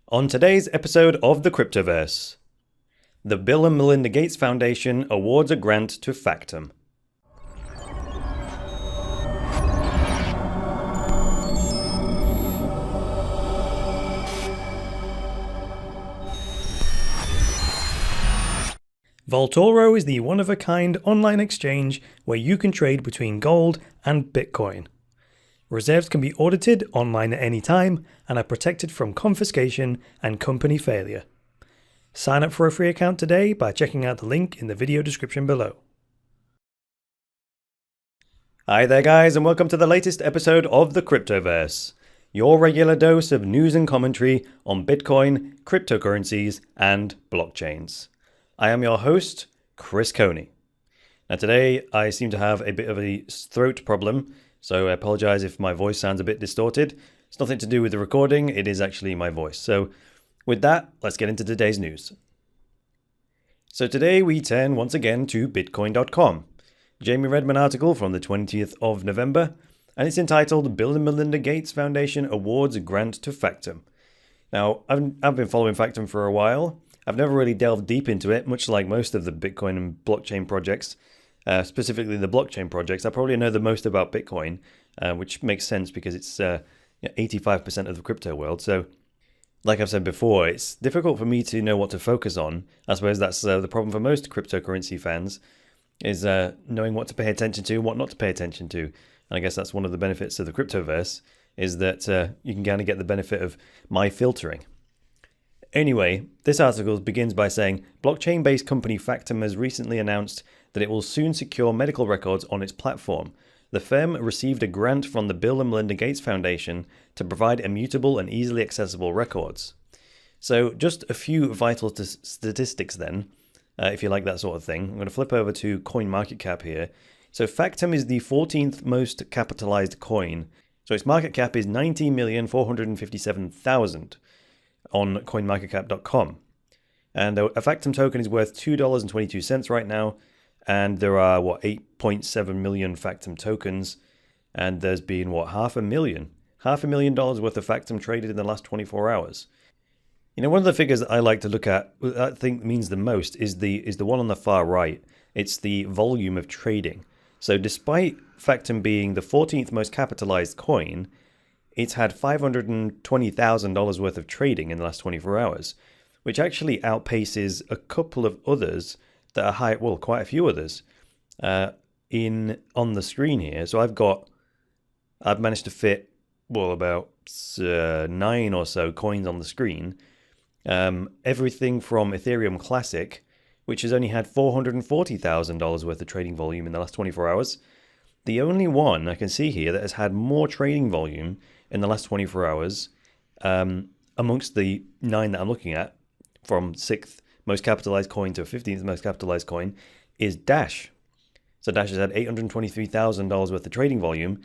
On today's episode of the Cryptoverse, the Bill and Melinda Gates Foundation awards a grant to Factom. Vaultoro is the one-of-a-kind online exchange where you can trade between gold and Bitcoin. Reserves can be audited online at any time and are protected from confiscation and company failure. Sign up for a free account today by checking out the link in the video description below. Hi there guys, and welcome to the latest episode of the Cryptoverse, your regular dose of news and commentary on Bitcoin, cryptocurrencies, and blockchains. I am your host, Chris Coney. Now today I seem to have a bit of a throat problem, so I apologize if my voice sounds a bit distorted. It's nothing to do with the recording, it is actually my voice. So with that, let's get into today's news. So today we turn once again to Bitcoin.com. Jamie read an article from the 20th of November, and it's entitled Bill and Melinda Gates Foundation Awards a Grant to Factom. Now, I've been following Factom for a while. I've never really delved deep into it, much like most of the Bitcoin and blockchain projects. Specifically the blockchain projects. I probably know the most about Bitcoin, which makes sense because it's 85% of the crypto world. So, like I've said before, it's difficult for me to know what to focus on. I suppose that's the problem for most cryptocurrency fans, is knowing what to pay attention to, what not to pay attention to. And I guess that's one of the benefits of the Cryptoverse, is that you can kind of get the benefit of my filtering. Anyway, this article begins by saying, blockchain-based company Factom has recently announced that it will soon secure medical records on its platform. The firm received a grant from the Bill and Melinda Gates Foundation to provide immutable and easily accessible records. So just a few vital statistics then, if you like that sort of thing. I'm going to flip over to CoinMarketCap here. So Factom is the 14th most capitalized coin. So its market cap is 19,457,000 on coinmarketcap.com. And a Factom token is worth $2.22 right now. And there are, 8.7 million Factom tokens. And there's been, $500,000 worth of Factom traded in the last 24 hours. You know, one of the figures that I like to look at, that I think means the most, is the one on the far right. It's the volume of trading. So despite Factom being the 14th most capitalized coin, it's had $520,000 worth of trading in the last 24 hours, which actually outpaces a couple of others that are high, quite a few others on the screen here. So I've managed to fit, about 9 or so coins on the screen. Everything from Ethereum Classic, which has only had $440,000 worth of trading volume in the last 24 hours. The only one I can see here that has had more trading volume in the last 24 hours, amongst the 9 that I'm looking at, from 6th most capitalized coin to 15th most capitalized coin, is Dash. So Dash has had $823,000 worth of trading volume.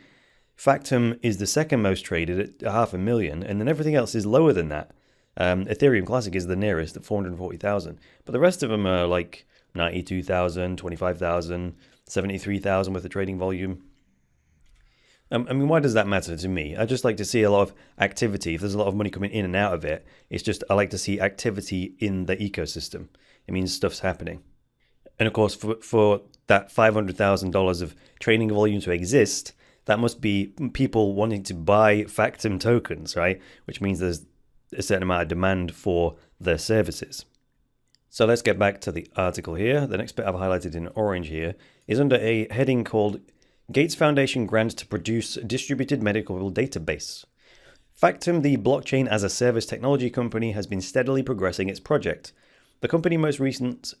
Factom is the second most traded at $500,000, and then everything else is lower than that. Ethereum Classic is the nearest at 440,000, but the rest of them are like 92,000, 25,000, 73,000 worth of trading volume. Why does that matter to me? I just like to see a lot of activity. If there's a lot of money coming in and out of it, it's just I like to see activity in the ecosystem. It means stuff's happening. And of course, for that $500,000 of trading volume to exist, that must be people wanting to buy Factom tokens, right? Which means there's a certain amount of demand for their services. So let's get back to the article here. The next bit I've highlighted in orange here is under a heading called Gates Foundation Grant to Produce Distributed Medical Database. Factom, the blockchain as a service technology company, has been steadily progressing its project. The company's most recent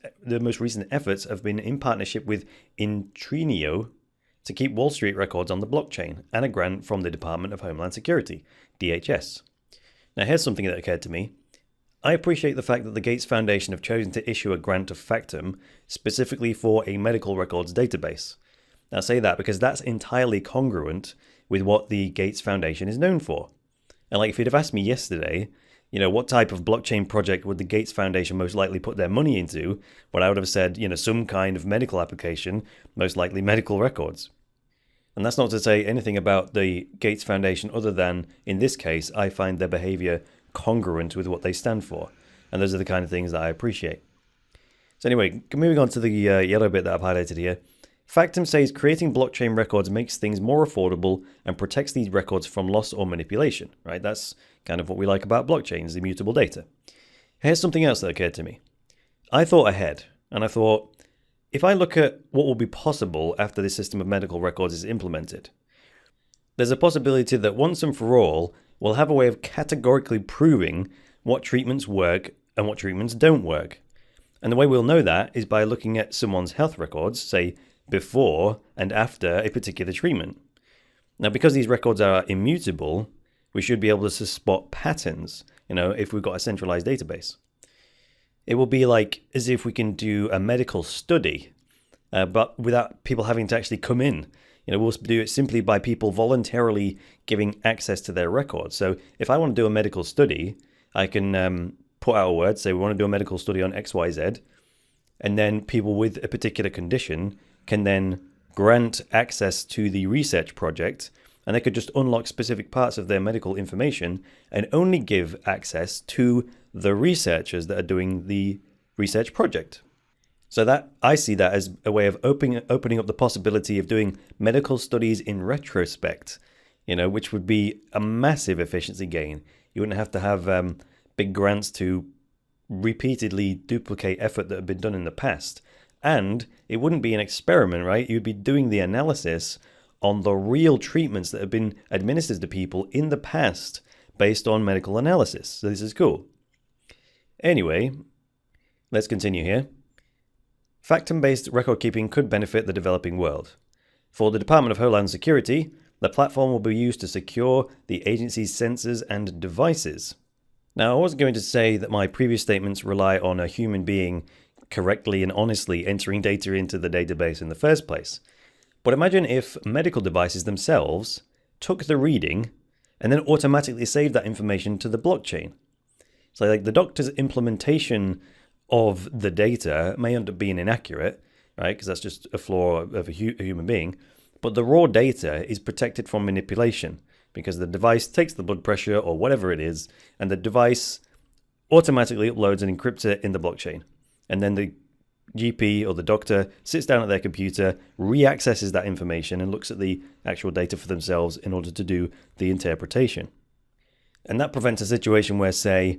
efforts have been in partnership with Intrinio to keep Wall Street records on the blockchain and a grant from the Department of Homeland Security, DHS. Now here's something that occurred to me. I appreciate the fact that the Gates Foundation have chosen to issue a grant to Factom specifically for a medical records database. Now I say that because that's entirely congruent with what the Gates Foundation is known for. And like if you'd have asked me yesterday, what type of blockchain project would the Gates Foundation most likely put their money into, I would have said, some kind of medical application, most likely medical records. And that's not to say anything about the Gates Foundation other than, in this case, I find their behavior congruent with what they stand for. And those are the kind of things that I appreciate. So anyway, moving on to the yellow bit that I've highlighted here. Factom says creating blockchain records makes things more affordable and protects these records from loss or manipulation, right? That's kind of what we like about blockchains, immutable data. Here's something else that occurred to me. I thought ahead, and I thought, if I look at what will be possible after this system of medical records is implemented, there's a possibility that once and for all, we'll have a way of categorically proving what treatments work and what treatments don't work. And the way we'll know that is by looking at someone's health records, say before and after a particular treatment. Now, because these records are immutable, we should be able to spot patterns, if we've got a centralized database. It will be like as if we can do a medical study, but without people having to actually come in. We'll do it simply by people voluntarily giving access to their records. So if I want to do a medical study, I can put out a word, say we want to do a medical study on XYZ, and then people with a particular condition can then grant access to the research project, and they could just unlock specific parts of their medical information and only give access to the researchers that are doing the research project. So that I see that as a way of opening up the possibility of doing medical studies in retrospect, which would be a massive efficiency gain. You wouldn't have to have big grants to repeatedly duplicate effort that had been done in the past. And it wouldn't be an experiment, right? You'd be doing the analysis on the real treatments that have been administered to people in the past based on medical analysis. So this is cool. Anyway, let's continue here. Factom-based record keeping could benefit the developing world. For the Department of Homeland Security, the platform will be used to secure the agency's sensors and devices. Now, I wasn't going to say that my previous statements rely on a human being correctly and honestly entering data into the database in the first place. But imagine if medical devices themselves took the reading and then automatically saved that information to the blockchain. So like the doctor's implementation of the data may end up being inaccurate, right? Because that's just a flaw of a human being. But the raw data is protected from manipulation because the device takes the blood pressure or whatever it is, and the device automatically uploads and encrypts it in the blockchain. And then the GP or the doctor sits down at their computer, re-accesses that information and looks at the actual data for themselves in order to do the interpretation. And that prevents a situation where, say,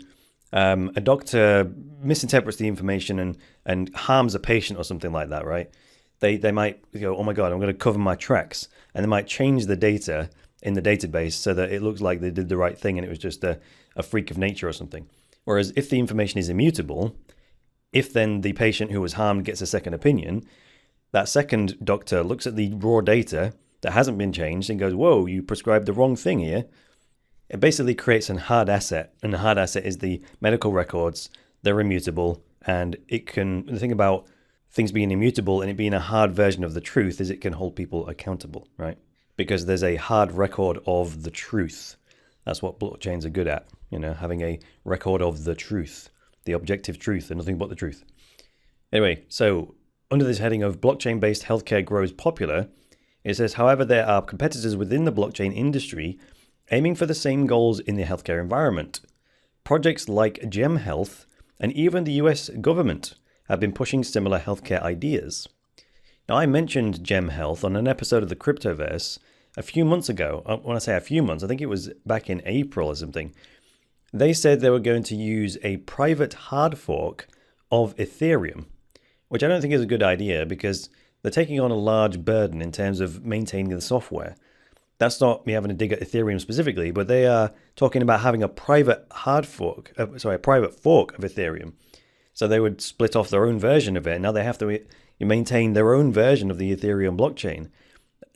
a doctor misinterprets the information and harms a patient or something like that, right? They might go, oh my God, I'm going to cover my tracks. And they might change the data in the database so that it looks like they did the right thing and it was just a freak of nature or something. Whereas if the information is immutable, if then the patient who was harmed gets a second opinion, that second doctor looks at the raw data that hasn't been changed and goes, whoa, you prescribed the wrong thing here. It basically creates a hard asset, and the hard asset is the medical records. They're immutable, and the thing about things being immutable and it being a hard version of the truth is it can hold people accountable, right? Because there's a hard record of the truth. That's what blockchains are good at, having a record of the truth, the objective truth and nothing but the truth. Anyway, so under this heading of blockchain-based healthcare grows popular, it says, however, there are competitors within the blockchain industry aiming for the same goals in the healthcare environment. Projects like Gem Health and even the US government have been pushing similar healthcare ideas. Now, I mentioned Gem Health on an episode of the Cryptoverse a few months ago. When I say a few months, I think it was back in April or something. They said they were going to use a private hard fork of Ethereum, which I don't think is a good idea because they're taking on a large burden in terms of maintaining the software. That's not me having to dig at Ethereum specifically, but they are talking about having a private fork of Ethereum. So they would split off their own version of it. Now they have to maintain their own version of the Ethereum blockchain.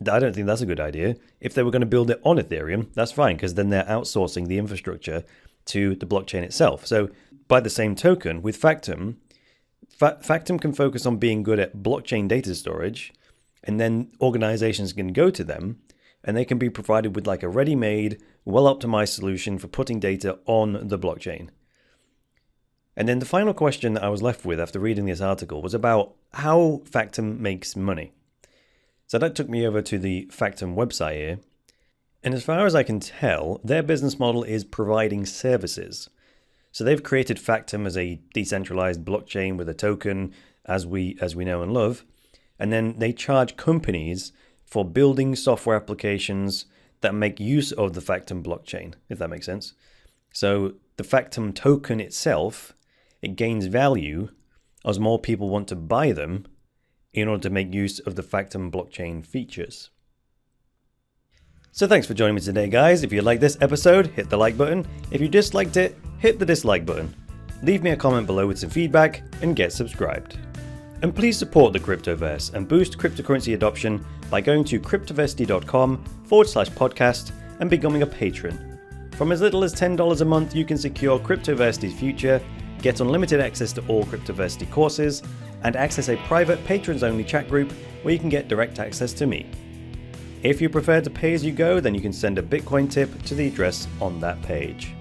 I don't think that's a good idea. If they were going to build it on Ethereum, that's fine, because then they're outsourcing the infrastructure to the blockchain itself. So by the same token, with Factom, Factom can focus on being good at blockchain data storage, and then organizations can go to them, and they can be provided with like a ready-made, well-optimized solution for putting data on the blockchain. And then the final question that I was left with after reading this article was about how Factom makes money. So that took me over to the Factom website here. And as far as I can tell, their business model is providing services. So they've created Factom as a decentralized blockchain with a token as we know and love. And then they charge companies for building software applications that make use of the Factom blockchain, if that makes sense. So the Factom token itself, it gains value as more people want to buy them in order to make use of the Factom blockchain features. So thanks for joining me today, guys. If you liked this episode, hit the like button. If you disliked it, hit the dislike button. Leave me a comment below with some feedback and get subscribed. And please support the Cryptoverse and boost cryptocurrency adoption by going to cryptoversity.com/podcast and becoming a patron. From as little as $10 a month, you can secure Cryptoversity's future, get unlimited access to all Cryptoversity courses, and access a private patrons-only chat group where you can get direct access to me. If you prefer to pay as you go, then you can send a Bitcoin tip to the address on that page.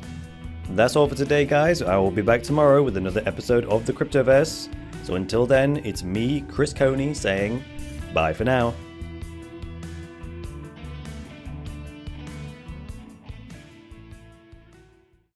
That's all for today, guys. I will be back tomorrow with another episode of the Cryptoverse. So until then, it's me, Chris Coney, saying bye for now.